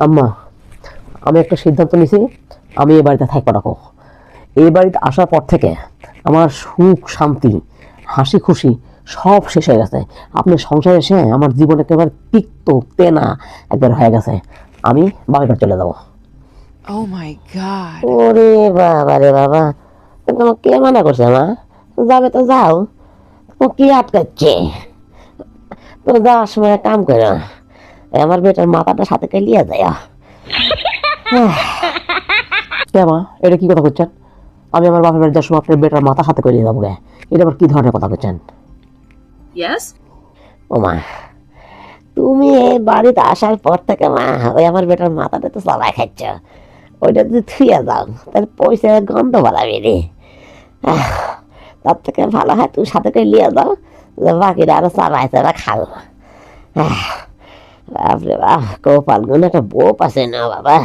আম্মা, আমি একটা সিদ্ধান্ত নিছি, আমি এই বাড়িতে থাকবো না। এই বাড়িতে আসার পর থেকে আমার সুখ শান্তি হাসি খুশি সব শেষ হয়ে গেছে। আপনি সংসারে এসে আমার জীবন একেবারে তিক্ত তেনা একবার হয়ে গেছে। আমি বাবার বাড়ি চলে যাবো। Oh my God. ওরে বাবা রে বাবা, তোমাকে কে মানা করছে মা? যাবে তো যাও, তো কি আটকাচ্ছে? তো যাওয়ার সময় এক কাম করো, আমার বেটার মাথাটা সাথে করে লিয়ে যায়। মা, এটা কি কথা করছেন? আমি আমার বাপের বাড়ি যাওয়ার সময় আপনার বেটার মাথা হাতে করে নিয়ে যাবো গে? এটা আবার কি ধরনের কথা করছেন? Yes? ও মা, তুমি এই বাড়িতে আসার পর থেকে মা ওই আমার বেটার মাথাটা তো সবাই খাচ্ছ, ওইটা যদি থুয়ে যাও তাহলে পয়সা গন্ধ বাড়াবি রে। তার থেকে ভালো হয় তুমি সাথে করে নিয়ে যাও, যে বাকিরা আরো চাবাই চাবা খাও। বাপরে বাপ, কপাল গুণ একটা বউ পাশে না বাবা।